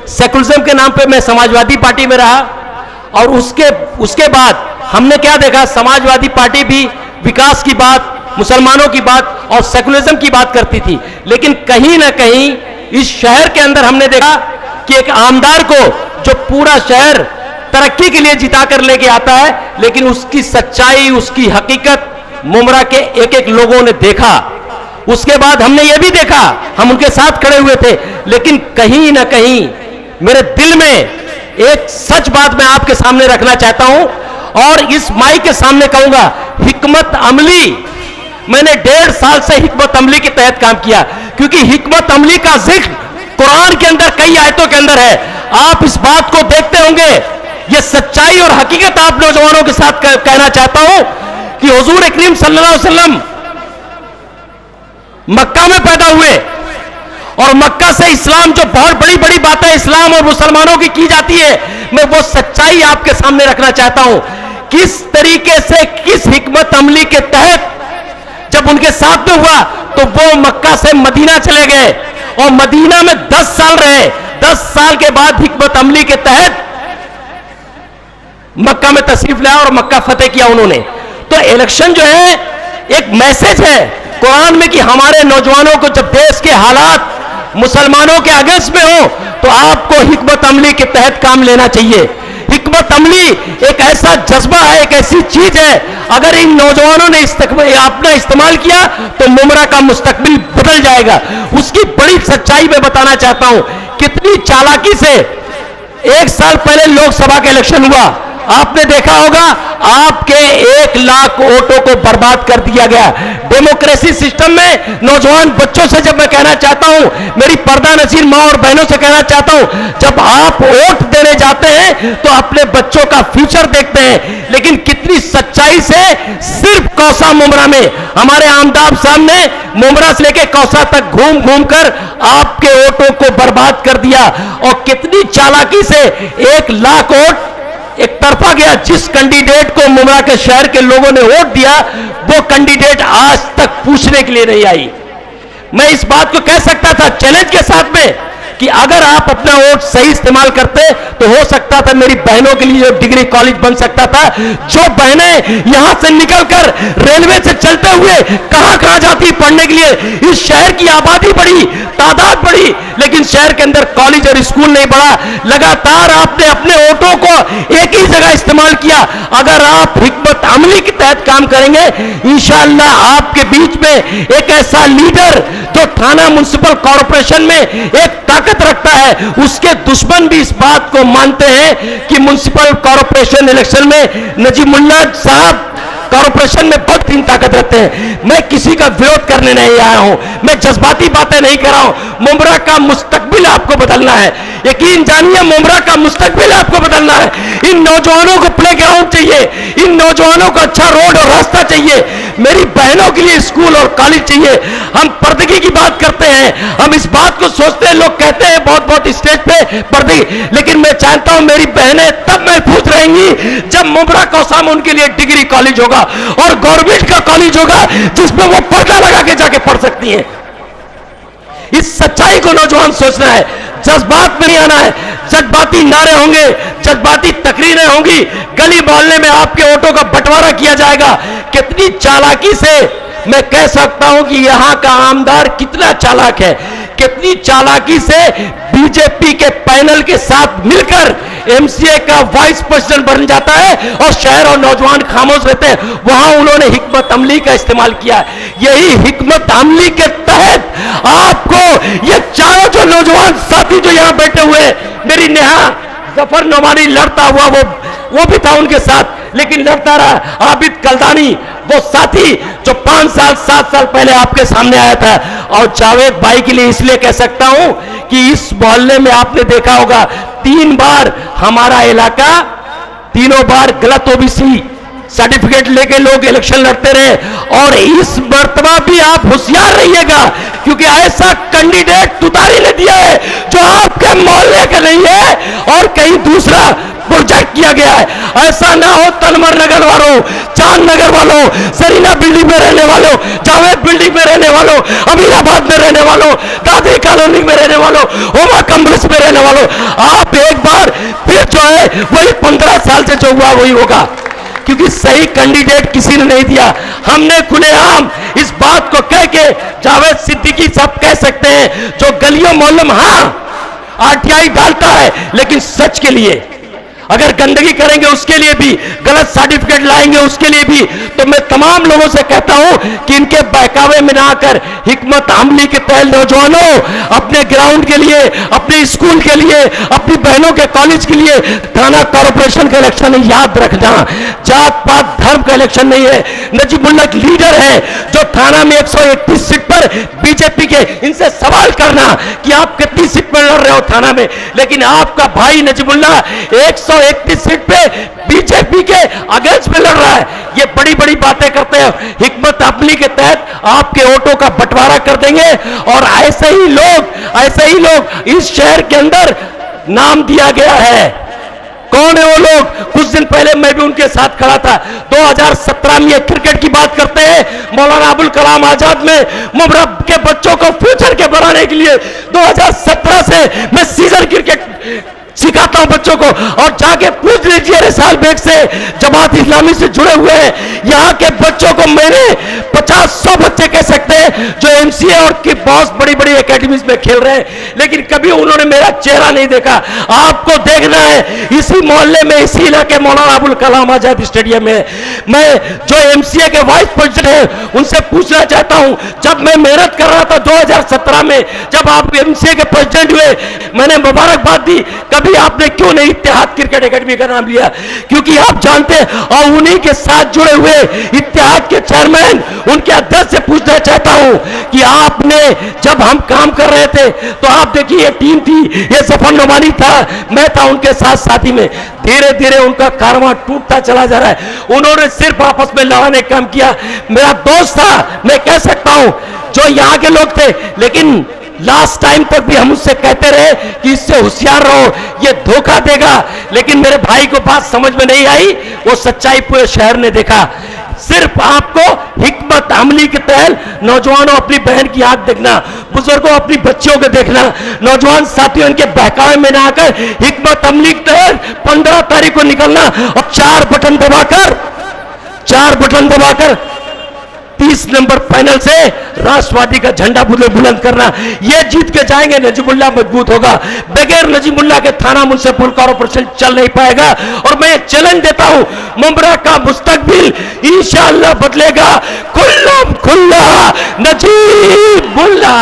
Secularism के नाम पे मैं समाजवादी पार्टी में रहा, और उसके बाद हमने क्या देखा, समाजवादी पार्टी भी विकास की बात, मुसलमानों की बात और सेकुलरिज्म की बात करती थी, लेकिन कहीं ना कहीं इस शहर के अंदर हमने देखा कि एक आमदार को जो पूरा शहर तरक्की के लिए जिता कर लेके आता है, लेकिन उसकी सच्चाई, उसकी हकीकत मुमरा के एक एक लोगों ने देखा। उसके बाद हमने ये भी देखा, हम उनके साथ खड़े हुए थे, लेकिन कहीं ना कहीं मेरे दिल में एक सच बात मैं आपके सामने रखना चाहता हूं और इस माइक के सामने कहूंगा, हिकमत अमली, मैंने 1.5 साल से हिकमत अमली के तहत काम किया, क्योंकि हिकमत अमली का जिक्र कुरान के अंदर कई आयतों के अंदर है। आप इस बात को देखते होंगे, यह सच्चाई और हकीकत आप नौजवानों के साथ कहना चाहता हूं कि हुजूर करीम सल्लल्लाहु अलैहि वसल्लम मक्का में पैदा हुए और मक्का से इस्लाम, जो बहुत बड़ी बड़ी बातें इस्लाम और मुसलमानों की जाती है, मैं वो सच्चाई आपके सामने रखना चाहता हूं। किस तरीके से, किस हिकमत अमली के तहत जब उनके साथ में हुआ तो वो मक्का से मदीना चले गए और मदीना में 10 साल रहे। 10 साल के बाद हिकमत अमली के तहत मक्का में तशरीफ लाया और मक्का फतेह किया उन्होंने। तो इलेक्शन जो है एक मैसेज है कुरान में कि हमारे नौजवानों को जब देश के हालात मुसलमानों के अगेंस्ट में हो तो आपको हिकमत अमली के तहत काम लेना चाहिए। हिकमत अमली एक ऐसा जज्बा है, एक ऐसी चीज है, अगर इन नौजवानों ने अपना इस्तेमाल किया तो मुमरा का मुस्तकबिल बदल जाएगा। उसकी बड़ी सच्चाई मैं बताना चाहता हूं, कितनी चालाकी से 1 साल पहले लोकसभा का इलेक्शन हुआ, आपने देखा होगा, आपके 1 लाख वोटों को बर्बाद कर दिया गया। डेमोक्रेसी सिस्टम में नौजवान बच्चों से जब मैं कहना चाहता हूं, मेरी पर्दा नसीर मां और बहनों से कहना चाहता हूं, जब आप वोट देने जाते हैं तो अपने बच्चों का फ्यूचर देखते हैं, लेकिन कितनी सच्चाई से सिर्फ कौसा मुमरा में हमारे आमदाब साहब ने मुमरा से लेकर कौसा तक घूम घूम कर आपके वोटों को बर्बाद कर दिया। और कितनी चालाकी से 1 लाख वोट एक तरफा गया। जिस कैंडिडेट को मुमरा के शहर के लोगों ने वोट दिया, वो कैंडिडेट आज तक पूछने के लिए नहीं आई। मैं इस बात को कह सकता था चैलेंज के साथ में कि अगर आप अपना वोट सही इस्तेमाल करते तो हो सकता था मेरी बहनों के लिए डिग्री कॉलेज बन सकता था। जो बहनें यहां से निकलकर रेलवे से चलते हुए कहां जाती पढ़ने के लिए, इस शहर की आबादी बढ़ी, तादाद बढ़ी, लेकिन शहर के अंदर कॉलेज और स्कूल नहीं बढ़ा। लगातार आपने अपने वोटों को एक ही जगह इस्तेमाल किया। अगर आप हिकमत अमली के तहत काम करेंगे, इंशाअल्लाह आपके बीच में एक ऐसा लीडर जो थाना म्युनिसिपल कॉर्पोरेशन में एक ताकत रखता है, उसके दुश्मन भी इस बात को मानते हैं कि म्युनिसिपल कॉर्पोरेशन इलेक्शन में नजीमुल्लाह साहब कॉर्पोरेशन में बहुत ही ताकत रखते हैं। मैं किसी का विरोध करने नहीं आया हूं, मैं जज्बाती बातें नहीं कर रहा हूं। मुमरा का मुस्तकबिल आपको बदलना है, यकीन जानिए मुमरा का मुस्तकबिल आपको बदलना है। इन नौजवानों को प्लेग्राउंड चाहिए, इन नौजवानों को अच्छा रोड और रास्ता चाहिए, मेरी बहनों के लिए स्कूल और कॉलेज चाहिए। हम पर्दगी की बात करते हैं, हम इस बात को सोचते हैं, लोग कहते हैं बहुत स्टेज पे पर्दगी, लेकिन मैं चाहता हूं मेरी बहनें तब महफूज रहेंगी जब मुमरा कौसा में उनके लिए डिग्री कॉलेज होगा और गवर्नमेंट का कॉलेज होगा जिसमें वो पर्दा लगा के जाके पढ़ सकती हैं। इस सच्चाई को नौजवान सोचना है, जज्बात में नहीं आना है। जज्बाती नारे होंगे, जज्बाती तकरीरें होंगी, गली मोहल्ले में आपके वोटों का बंटवारा किया जाएगा। कितनी चालाकी से मैं कह सकता हूं कि यहां का आमदार कितना चालाक है, कितनी चालाकी से बीजेपी के पैनल के साथ मिलकर एमसीए का वाइस प्रेसिडेंट बन जाता है और शहर और नौजवान खामोश रहते हैं। वहां उन्होंने हिकमत अमली का इस्तेमाल किया। यही हिकमत अमली के तहत आपको ये चारों जो नौजवान साथी जो यहां बैठे हुए, मेरी नेहा जफर नोमानी लड़ता हुआ वो भी था उनके साथ, लेकिन लड़ता रहा आबिद कलदानी, वो साथी जो 5 साल 7 साल पहले आपके सामने आया था। और जावेद भाई के लिए इसलिए कह सकता हूं कि इस मोहल्ले में आपने देखा होगा 3 बार हमारा इलाका, तीनों बार गलत ओबीसी सर्टिफिकेट लेके लोग इलेक्शन लड़ते रहे, और इस मर्तबा भी आप होशियार रहिएगा, क्योंकि ऐसा कैंडिडेट तुतारी ने दिया है जो आपके मोहल्ले का नहीं है और कहीं दूसरा प्रोजेक्ट किया गया है। ऐसा ना हो तनवर नगर वालों, चांद नगर वालों, सरीना बिल्डिंग में रहने वालों, जावेद बिल्डिंग में रहने वालों, अमीराबाद में रहने वालों, दादरी कॉलोनी में रहने वालों, होमा कम्प्लेक्स में रहने वालों, आप एक बार फिर जो है वही 15 साल से जो हुआ वही होगा, क्योंकि सही कैंडिडेट किसी ने नहीं दिया। हमने खुलेआम इस बात को कह के जावेद सिद्दीकी साहब कह सकते हैं, जो गलियों मोहल्लों में हाँ आरटीआई डालता है लेकिन सच के लिए, अगर गंदगी करेंगे उसके लिए भी, गलत सर्टिफिकेट लाएंगे उसके लिए भी, तो मैं तमाम लोगों से कहता हूं कि इनके बहकावे में ना आकर हिकमत अमली के तहत नौजवानों अपने ग्राउंड के लिए, अपने स्कूल के लिए, अपनी बहनों के कॉलेज के लिए थाना कॉर्पोरेशन का इलेक्शन याद रखना, जात पात धर्म का इलेक्शन नहीं है। नजीबुल्लाह एक लीडर है जो थाना में 131 सीट पर बीजेपी के, इनसे सवाल करना कि आप कितनी सीट पर लड़ रहे हो थाना में, लेकिन आपका भाई नजीबुल्लाह 131 सीट पे बीजेपी के अगेंस्ट में लड़ रहा है। ये बड़ी बड़ी बातें करते हैं, हिकमत अमली के तहत आपके वोटों का बंटवारा कर देंगे और ऐसे ही लोग इस शहर के अंदर नाम दिया गया है। कौन है वो लोग? कुछ दिन पहले मैं भी उनके साथ खड़ा था। 2017 में क्रिकेट की बात करते हैं, मौलाना अबुल कलाम आजाद में मुबरक के बच्चों को फ्यूचर के बनाने के लिए 2017 से मैं सीजन क्रिकेट सिखाता हूं बच्चों को, और जाके पूछ लीजिए रिसाल बेग से, जमात इस्लामी से जुड़े हुए हैं, यहां के बच्चों को मैंने 50-100 बच्चे कह सकते हैं जो एमसीए और की बहुत बड़ी बड़ी एकेडमीज में खेल रहे हैं, लेकिन कभी उन्होंने मेरा चेहरा नहीं देखा। आपको देखना है इसी मोहल्ले में, इसी इलाके मौलाना अबुल कलाम आजाद स्टेडियम में। मैं जो एमसीए के वाइस प्रेसिडेंट हैं उनसे पूछना चाहता हूं, जब मैं मेहनत कर रहा था 2017 में, जब आप एमसीए के प्रेसिडेंट हुए, मैंने मुबारकबाद दी, कभी आपने क्यों नहीं इत्तेहाद क्रिकेट एकेडमी का नाम लिया? क्योंकि आप जानते हैं, और उन्हीं के साथ जुड़े हुए इत्तेहाद के चेयरमैन, उनके अध्यक्ष से पूछना चाहता हूं कि आपने, जब हम काम कर रहे थे तो आप देखिए ये टीम थी, ये जफर नोमानी था, मैं था उनके साथ साथी में, धीरे धीरे उनका कारवां टूटता चला जा रहा है। उन्होंने सिर्फ आपस में लड़ाने काम किया। मेरा दोस्त था, मैं कह सकता हूं, जो यहां के लोग थे, लेकिन लास्ट टाइम तक भी हम उससे कहते रहे कि इससे होशियार रहो, ये धोखा देगा, लेकिन मेरे भाई को बात समझ में नहीं आई। वो सच्चाई पूरे शहर ने देखा। सिर्फ आपको हिकमत अमली के तहत नौजवानों अपनी बहन की आंख देखना, बुजुर्गों अपनी बच्चियों को देखना, नौजवान साथियों इनके बहकावे में ना आकर हिकमत अमली के तहत 15 तारीख को निकलना और 4 बटन दबाकर 30 नंबर पैनल से राष्ट्रवादी का झंडा बुलंद करना। ये जीत के जाएंगे, नजीबुल्लाह मजबूत होगा। बगैर नजीबुल्लाह के थाना मुंसिपल कॉर्पोरेशन चल नहीं पाएगा। और मैं चैलेंज देता हूं, मुंब्रा का मुस्तकबिल इंशाअल्लाह बदलेगा। खुल्ला नजीबुल्लाह।